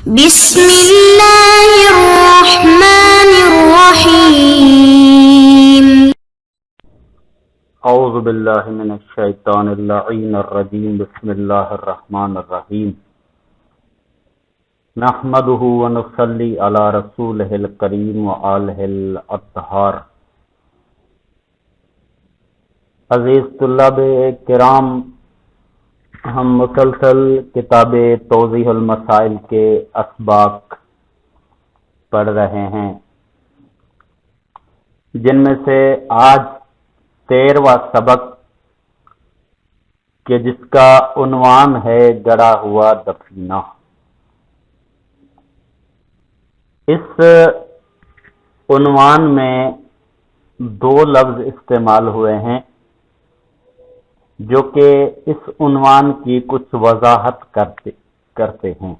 بسم اللہ الرحمن الرحیم اعوذ باللہ من الشیطان اللعین الرجیم بسم اللہ الرحمن الرحیم نحمده ونصلی علی رسولہ الکریم وآلہ الاطہار۔ عزیز طلاب کرام، ہم مسلسل کتاب توضیح المسائل کے اسباق پڑھ رہے ہیں، جن میں سے آج 13واں سبق کہ جس کا عنوان ہے گڑا ہوا دفینہ۔ اس عنوان میں 2 لفظ استعمال ہوئے ہیں جو کہ اس عنوان کی کچھ وضاحت کرتے ہیں۔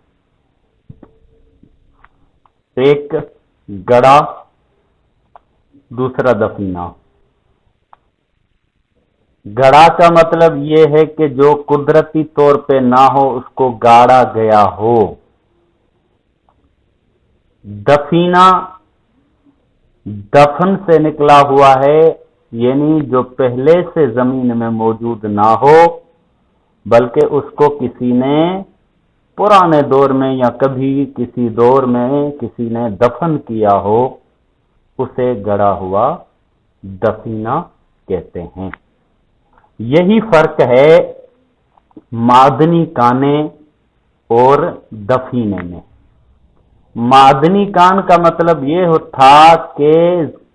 ایک گڑا، دوسرا دفینہ۔ گڑا کا مطلب یہ ہے کہ جو قدرتی طور پہ نہ ہو اس کو گاڑا گیا ہو۔ دفینہ دفن سے نکلا ہوا ہے، یعنی جو پہلے سے زمین میں موجود نہ ہو بلکہ اس کو کسی نے پرانے دور میں یا کبھی کسی دور میں کسی نے دفن کیا ہو، اسے گڑا ہوا دفینہ کہتے ہیں۔ یہی فرق ہے معدنی کانیں اور دفینے میں۔ معدنی کان کا مطلب یہ تھا کہ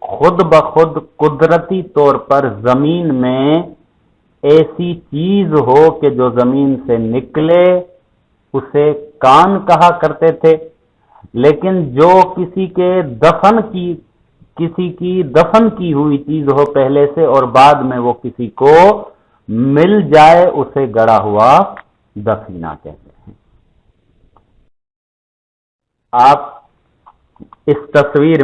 خود بخود قدرتی طور پر زمین میں ایسی چیز ہو کہ جو زمین سے نکلے، اسے کان کہا کرتے تھے۔ لیکن جو کسی کی دفن کی ہوئی چیز ہو پہلے سے اور بعد میں وہ کسی کو مل جائے، اسے گڑا ہوا دفینہ کہتے ہیں۔ آپ اس تصویر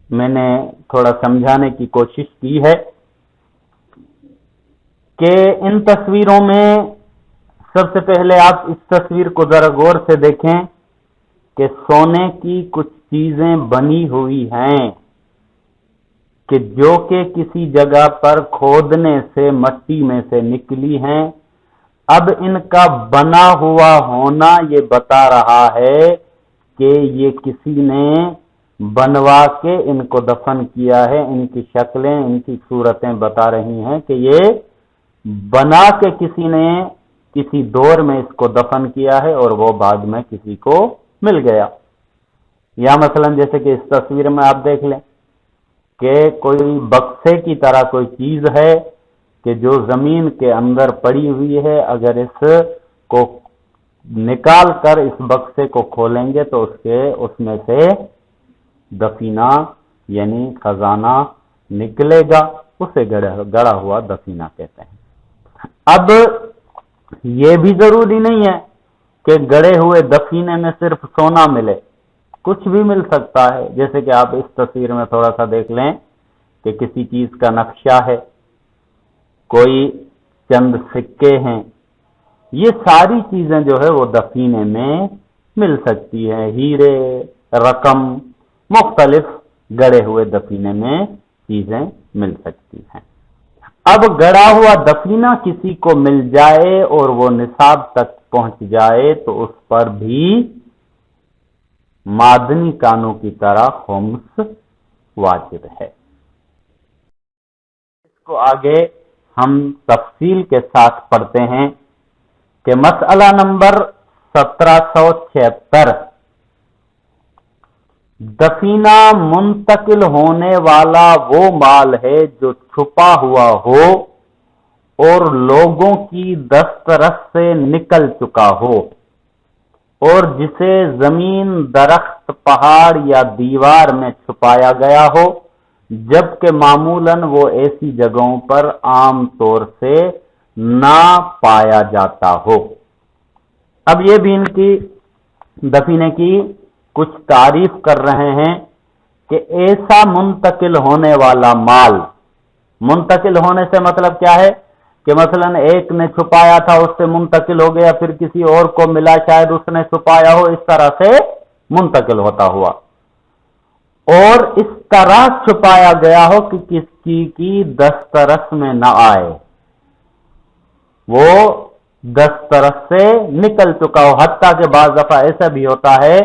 میں نے تھوڑا سمجھانے کی کوشش کی ہے کہ ان تصویروں میں سب سے پہلے آپ اس تصویر کو ذرا غور سے دیکھیں کہ سونے کی کچھ چیزیں بنی ہوئی ہیں کہ جو کہ کسی جگہ پر کھودنے سے مٹی میں سے نکلی ہیں۔ اب ان کا بنا ہوا ہونا یہ بتا رہا ہے کہ یہ کسی نے بنوا کے ان کو دفن کیا ہے۔ ان کی شکلیں، ان کی صورتیں بتا رہی ہیں کہ یہ بنا کے کسی نے کسی دور میں اس کو دفن کیا ہے اور وہ بعد میں کسی کو مل گیا۔ یا مثلا جیسے کہ اس تصویر میں آپ دیکھ لیں کہ کوئی بکسے کی طرح کوئی چیز ہے کہ جو زمین کے اندر پڑی ہوئی ہے، اگر اس کو نکال کر اس بکسے کو کھولیں گے تو اس میں سے دفینہ یعنی خزانہ نکلے گا، اسے گڑا ہوا دفینہ کہتے ہیں۔ اب یہ بھی ضروری نہیں ہے کہ گڑے ہوئے دفینے میں صرف سونا ملے، کچھ بھی مل سکتا ہے۔ جیسے کہ آپ اس تصویر میں تھوڑا سا دیکھ لیں کہ کسی چیز کا نقشہ ہے، کوئی چند سکے ہیں، یہ ساری چیزیں جو ہے وہ دفینے میں مل سکتی ہیں۔ ہیرے، رقم، مختلف گڑے ہوئے دفینے میں چیزیں مل سکتی ہیں۔ اب گڑا ہوا دفینہ کسی کو مل جائے اور وہ نصاب تک پہنچ جائے تو اس پر بھی معدنی کانوں کی طرح خمس واجب ہے۔ اس کو آگے ہم تفصیل کے ساتھ پڑھتے ہیں کہ مسئلہ نمبر 1776، دفینہ منتقل ہونے والا وہ مال ہے جو چھپا ہوا ہو اور لوگوں کی دسترس سے نکل چکا ہو، اور جسے زمین، درخت، پہاڑ یا دیوار میں چھپایا گیا ہو، جبکہ معمولاً وہ ایسی جگہوں پر عام طور سے نہ پایا جاتا ہو۔ اب یہ بھی ان کی دفینے کی کچھ تعریف کر رہے ہیں کہ ایسا منتقل ہونے والا مال، منتقل ہونے سے مطلب کیا ہے کہ مثلا ایک نے چھپایا تھا اس سے منتقل ہو گیا پھر کسی اور کو ملا شاید اس نے چھپایا ہو اس طرح سے منتقل ہوتا ہوا اور اس طرح چھپایا گیا ہو کہ کسی کی دسترس میں نہ آئے وہ دسترس سے نکل چکا ہو حتیٰ کہ بعض دفعہ ایسا بھی ہوتا ہے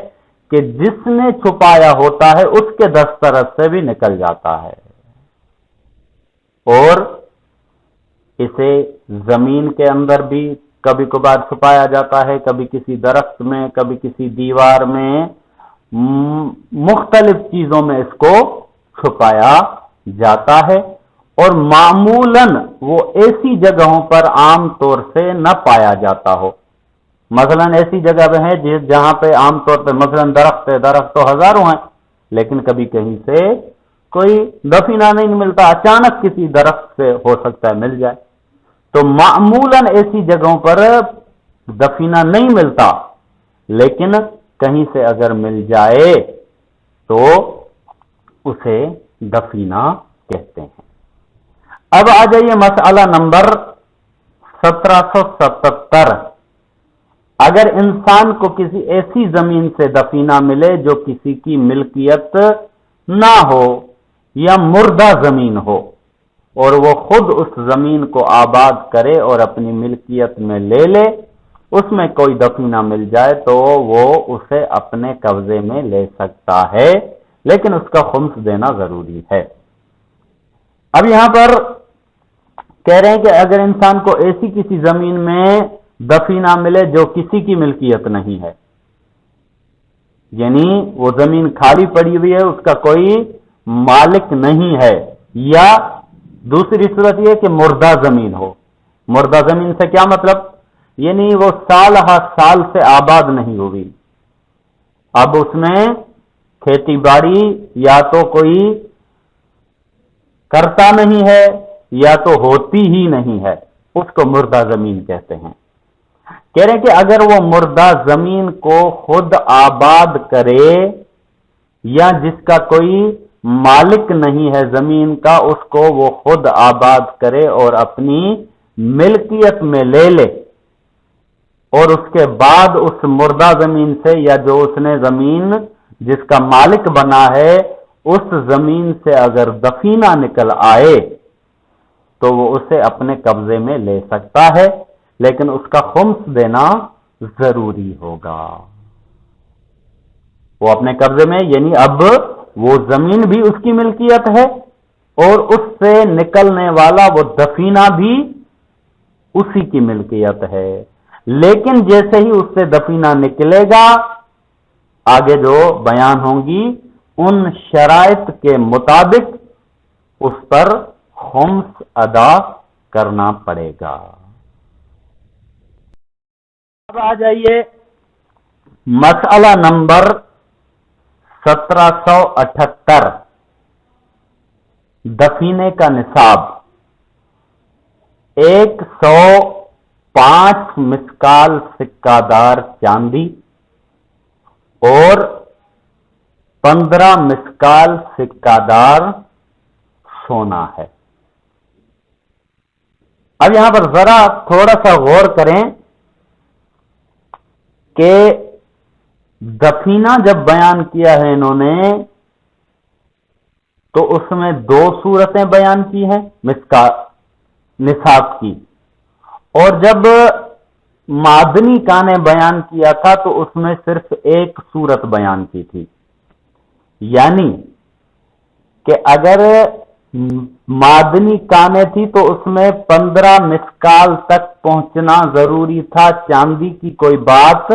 کہ جس نے چھپایا ہوتا ہے اس کے دسترس سے بھی نکل جاتا ہے اور اسے زمین کے اندر بھی کبھی کبھار چھپایا جاتا ہے کبھی کسی درخت میں کبھی کسی دیوار میں مختلف چیزوں میں اس کو چھپایا جاتا ہے اور معمولاً وہ ایسی جگہوں پر عام طور سے نہ پایا جاتا ہو مثلا ایسی جگہ پہ ہے جہاں پہ عام طور پہ مثلا درخت ہے درخت تو ہزاروں ہیں لیکن کبھی کہیں سے کوئی دفینہ نہیں ملتا اچانک کسی درخت سے ہو سکتا ہے مل جائے تو معمولاً ایسی جگہوں پر دفینہ نہیں ملتا لیکن کہیں سے اگر مل جائے تو اسے دفینہ کہتے ہیں اب آ جائیے مسئلہ نمبر 1777 اگر انسان کو کسی ایسی زمین سے دفینہ ملے جو کسی کی ملکیت نہ ہو یا مردہ زمین ہو اور وہ خود اس زمین کو آباد کرے اور اپنی ملکیت میں لے لے اس میں کوئی دفینہ مل جائے تو وہ اسے اپنے قبضے میں لے سکتا ہے لیکن اس کا خمس دینا ضروری ہے اب یہاں پر کہہ رہے ہیں کہ اگر انسان کو ایسی کسی زمین میں دفینہ ملے جو کسی کی ملکیت نہیں ہے یعنی وہ زمین خالی پڑی ہوئی ہے اس کا کوئی مالک نہیں ہے یا دوسری صورت یہ کہ مردہ زمین ہو مردہ زمین سے کیا مطلب یعنی وہ سال ہر سال سے آباد نہیں ہوئی اب اس میں کھیتی باڑی یا تو کوئی کرتا نہیں ہے یا تو ہوتی ہی نہیں ہے اس کو مردہ زمین کہتے ہیں کہہ رہے ہیں کہ اگر وہ مردہ زمین کو خود آباد کرے یا جس کا کوئی مالک نہیں ہے زمین کا اس کو وہ خود آباد کرے اور اپنی ملکیت میں لے لے اور اس کے بعد اس مردہ زمین سے یا جو اس نے زمین جس کا مالک بنا ہے اس زمین سے اگر دفینہ نکل آئے تو وہ اسے اپنے قبضے میں لے سکتا ہے لیکن اس کا خمس دینا ضروری ہوگا وہ اپنے قبضے میں یعنی اب وہ زمین بھی اس کی ملکیت ہے اور اس سے نکلنے والا وہ دفینہ بھی اسی کی ملکیت ہے لیکن جیسے ہی اس سے دفینہ نکلے گا آگے جو بیان ہوں گی ان شرائط کے مطابق اس پر خمس ادا کرنا پڑے گا اب آ جائیے مسئلہ نمبر 1778 دفینے کا نصاب 105 مسکال سکہ دار چاندی اور 15 مسکال سکہ دار سونا ہے اب یہاں پر ذرا تھوڑا سا غور کریں کہ دفینہ جب بیان کیا ہے انہوں نے تو اس میں دو صورتیں بیان کی ہیں نصاب کی اور جب معدنی کا نے بیان کیا تھا تو اس میں صرف ایک صورت بیان کی تھی یعنی کہ اگر معدنی کانے تھی تو اس میں 15 مسکال تک پہنچنا ضروری تھا چاندی کی کوئی بات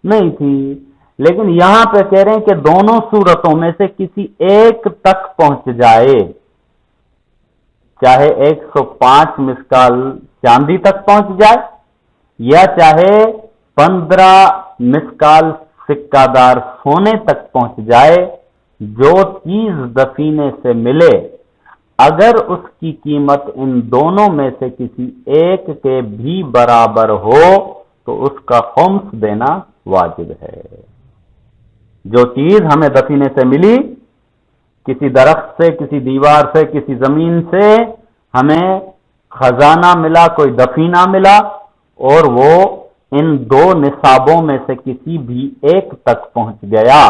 نہیں تھی لیکن یہاں پہ کہہ رہے ہیں کہ دونوں صورتوں میں سے کسی ایک تک پہنچ جائے چاہے 105 مسکال چاندی تک پہنچ جائے یا چاہے 15 مسکال سکہ دار سونے تک پہنچ جائے جو چیز دفینے سے ملے اگر اس کی قیمت ان دونوں میں سے کسی ایک کے بھی برابر ہو تو اس کا خمس دینا واجب ہے جو چیز ہمیں دفینے سے ملی کسی درخت سے کسی دیوار سے کسی زمین سے ہمیں خزانہ ملا، کوئی دفینہ ملا، اور وہ ان دو نصابوں میں سے کسی بھی ایک تک پہنچ گیا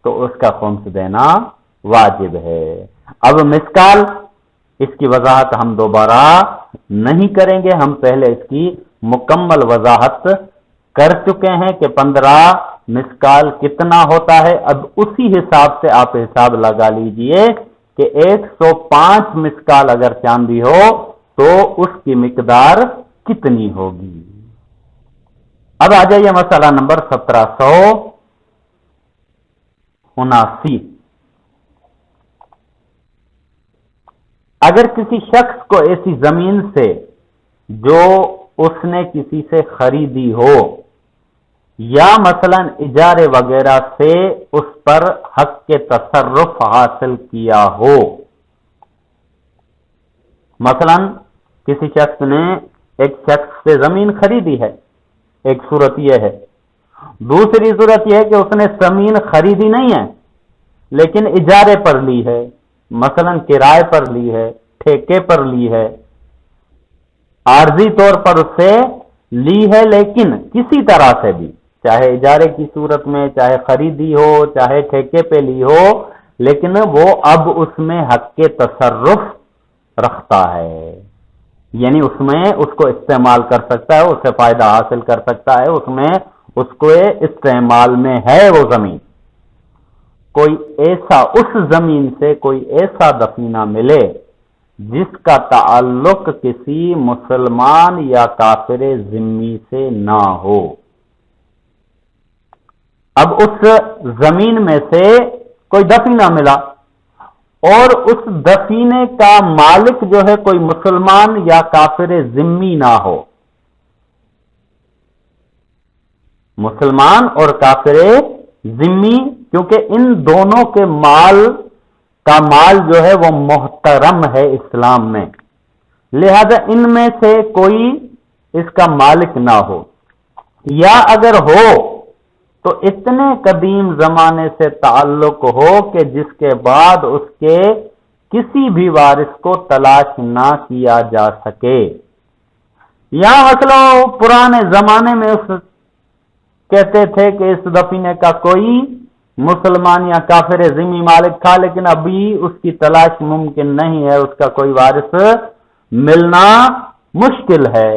تو اس کا خمس دینا واجب ہے۔ اب مسکال، اس کی وضاحت ہم دوبارہ نہیں کریں گے، ہم پہلے اس کی مکمل وضاحت کر چکے ہیں کہ 15 مسکال کتنا ہوتا ہے۔ اب اسی حساب سے آپ حساب لگا لیجئے کہ 105 مسکال اگر چاندی ہو تو اس کی مقدار کتنی ہوگی۔ اب آ جائیے مسئلہ نمبر 1779۔ اگر کسی شخص کو ایسی زمین سے جو اس نے کسی سے خریدی ہو یا مثلا اجارے وغیرہ سے اس پر حق کے تصرف حاصل کیا ہو، مثلا کسی شخص نے ایک شخص سے زمین خریدی ہے، ایک صورت یہ ہے۔ دوسری صورت یہ ہے کہ اس نے زمین خریدی نہیں ہے لیکن اجارے پر لی ہے، مثلا کرائے پر لی ہے، ٹھیکے پر لی ہے، عارضی طور پر اس سے لی ہے، لیکن کسی طرح سے بھی، چاہے اجارے کی صورت میں، چاہے خریدی ہو، چاہے ٹھیکے پہ لی ہو، لیکن وہ اب اس میں حق کے تصرف رکھتا ہے، یعنی اس میں اس کو استعمال کر سکتا ہے، اس سے فائدہ حاصل کر سکتا ہے، اس میں اس کو استعمال میں ہے وہ زمین۔ کوئی ایسا، اس زمین سے کوئی ایسا دفینہ ملے جس کا تعلق کسی مسلمان یا کافر ذمہ سے نہ ہو۔ اب اس زمین میں سے کوئی دفینہ ملا اور اس دفینے کا مالک جو ہے کوئی مسلمان یا کافر ذمہ نہ ہو، مسلمان اور کافر ذمہ، کیونکہ ان دونوں کے مال کا مال جو ہے وہ محترم ہے اسلام میں، لہذا ان میں سے کوئی اس کا مالک نہ ہو، یا اگر ہو تو اتنے قدیم زمانے سے تعلق ہو کہ جس کے بعد اس کے کسی بھی وارث کو تلاش نہ کیا جا سکے، یا مثلا پرانے زمانے میں اس کہتے تھے کہ اس دفینے کا کوئی مسلمان یا کافر ذمہ مالک تھا لیکن ابھی اس کی تلاش ممکن نہیں ہے، اس کا کوئی وارث ملنا مشکل ہے،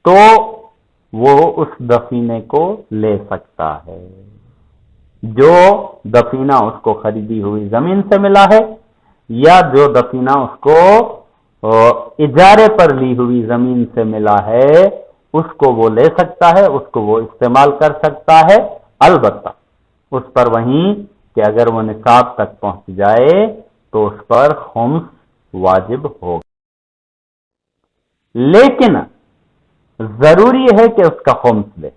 تو وہ اس دفینے کو لے سکتا ہے جو دفینہ اس کو خریدی ہوئی زمین سے ملا ہے، یا جو دفینہ اس کو اجارے پر لی ہوئی زمین سے ملا ہے، اس کو وہ لے سکتا ہے، اس کو وہ استعمال کر سکتا ہے، البتہ اس پر وہیں کہ اگر وہ نصاب تک پہنچ جائے تو اس پر خمس واجب ہوگا، لیکن ضروری ہے کہ اس کا خمس دے،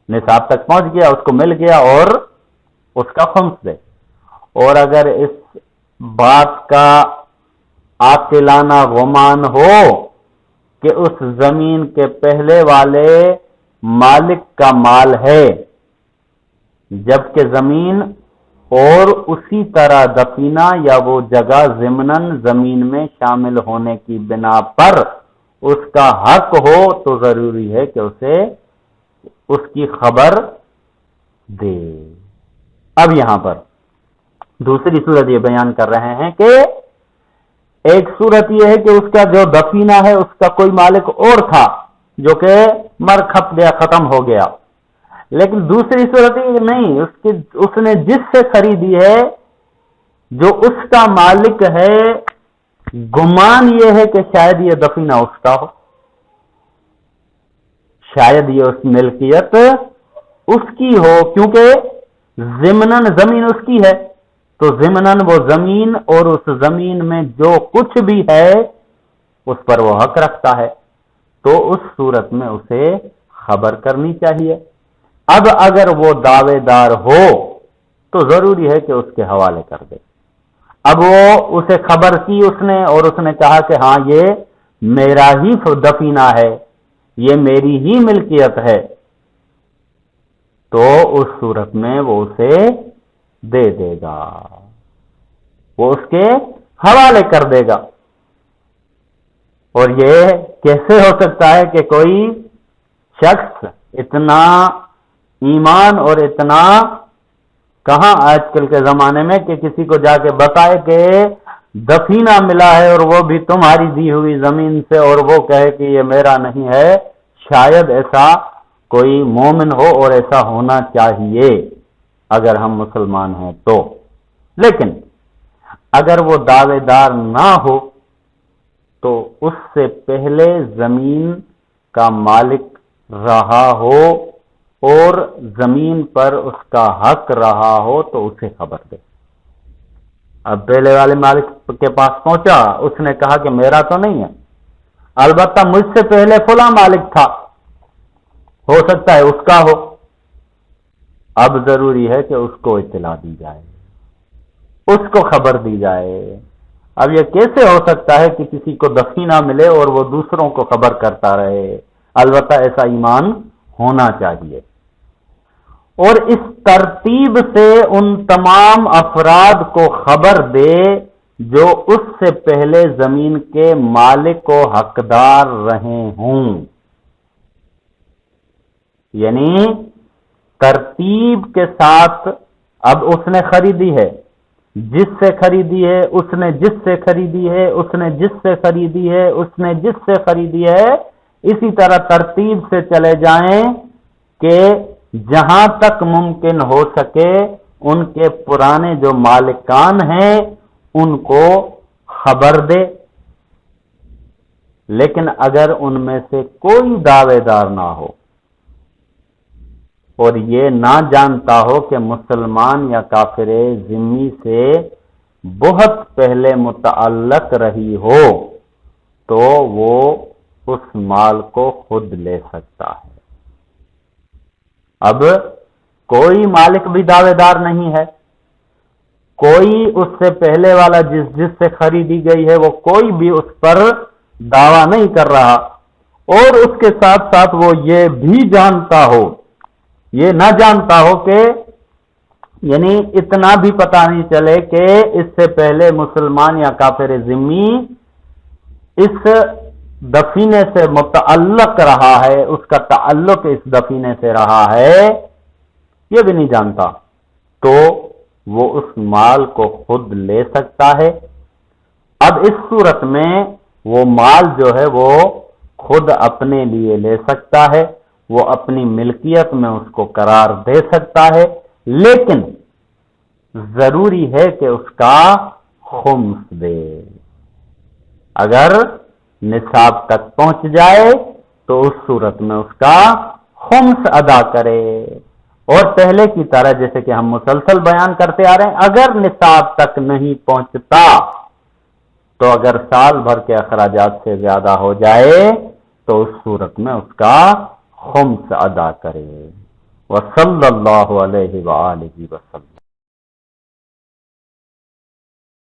نصاب تک پہنچ گیا، اس کو مل گیا اور اس کا خمس دے۔ اور اگر اس بات کا عاقلانہ گمان ہو کہ اس زمین کے پہلے والے مالک کا مال ہے، جبکہ زمین اور اسی طرح دفینہ یا وہ جگہ ضمناً زمین میں شامل ہونے کی بنا پر اس کا حق ہو، تو ضروری ہے کہ اسے اس کی خبر دے۔ اب یہاں پر دوسری صورت یہ بیان کر رہے ہیں کہ ایک صورت یہ ہے کہ اس کا جو دفینہ ہے اس کا کوئی مالک اور تھا جو کہ مر کھپ گیا، ختم ہو گیا، لیکن دوسری صورت یہ نہیں، اس نے جس سے خریدی ہے جو اس کا مالک ہے، گمان یہ ہے کہ شاید یہ دفینہ اس کا ہو، شاید یہ اس ملکیت اس کی ہو، کیونکہ ضمناً زمین اس کی ہے، تو ضمناً وہ زمین اور اس زمین میں جو کچھ بھی ہے اس پر وہ حق رکھتا ہے، تو اس صورت میں اسے خبر کرنی چاہیے۔ اب اگر وہ دعوے دار ہو تو ضروری ہے کہ اس کے حوالے کر دے۔ اب وہ اسے خبر کی اس نے اور اس نے کہا کہ ہاں یہ میرا ہی دفینہ ہے، یہ میری ہی ملکیت ہے، تو اس صورت میں وہ اسے دے دے گا، وہ اس کے حوالے کر دے گا۔ اور یہ کیسے ہو سکتا ہے کہ کوئی شخص اتنا ایمان اور اتنا کہاں آج کل کے زمانے میں کہ کسی کو جا کے بتائے کہ دفینہ ملا ہے اور وہ بھی تمہاری دی ہوئی زمین سے، اور وہ کہے کہ یہ میرا نہیں ہے، شاید ایسا کوئی مومن ہو، اور ایسا ہونا چاہیے اگر ہم مسلمان ہیں تو۔ لیکن اگر وہ دعوے دار نہ ہو تو اس سے پہلے زمین کا مالک رہا ہو اور زمین پر اس کا حق رہا ہو تو اسے خبر دے۔ اب پہلے والے مالک کے پاس پہنچا، اس نے کہا کہ میرا تو نہیں ہے، البتہ مجھ سے پہلے فلاں مالک تھا، ہو سکتا ہے اس کا ہو۔ اب ضروری ہے کہ اس کو اطلاع دی جائے، اس کو خبر دی جائے۔ اب یہ کیسے ہو سکتا ہے کہ کسی کو دفینہ ملے اور وہ دوسروں کو خبر کرتا رہے؟ البتہ ایسا ایمان ہونا چاہیے، اور اس ترتیب سے ان تمام افراد کو خبر دے جو اس سے پہلے زمین کے مالک و حقدار رہے ہوں۔ یعنی ترتیب کے ساتھ، اب اس نے خریدی ہے، جس سے خریدی ہے، اس نے جس سے خریدی ہے، اس نے جس سے خریدی ہے، اس نے جس سے خریدی ہے، اسی طرح ترتیب سے چلے جائیں کہ جہاں تک ممکن ہو سکے ان کے پرانے جو مالکان ہیں ان کو خبر دے۔ لیکن اگر ان میں سے کوئی دعوے دار نہ ہو اور یہ نہ جانتا ہو کہ مسلمان یا کافر ذمی سے بہت پہلے متعلق رہی ہو، تو وہ اس مال کو خود لے سکتا ہے۔ اب کوئی مالک بھی دعوے دار نہیں ہے، کوئی اس سے پہلے والا جس سے خریدی گئی ہے وہ کوئی بھی اس پر دعویٰ نہیں کر رہا، اور اس کے ساتھ ساتھ وہ یہ بھی جانتا ہو، یہ نہ جانتا ہو کہ یعنی اتنا بھی پتہ نہیں چلے کہ اس سے پہلے مسلمان یا کافر ذمی اس دفینے سے متعلق رہا ہے، اس کا تعلق اس دفینے سے رہا ہے، یہ بھی نہیں جانتا، تو وہ اس مال کو خود لے سکتا ہے۔ اب اس صورت میں وہ مال جو ہے وہ خود اپنے لیے لے سکتا ہے، وہ اپنی ملکیت میں اس کو قرار دے سکتا ہے، لیکن ضروری ہے کہ اس کا خمس دے۔ اگر نصاب تک پہنچ جائے تو اس صورت میں اس کا خمس ادا کرے، اور پہلے کی طرح جیسے کہ ہم مسلسل بیان کرتے آ رہے ہیں، اگر نصاب تک نہیں پہنچتا تو اگر سال بھر کے اخراجات سے زیادہ ہو جائے تو اس صورت میں اس کا خمس ادا کرے۔ وصلی اللہ علیہ وآلہ وسلم۔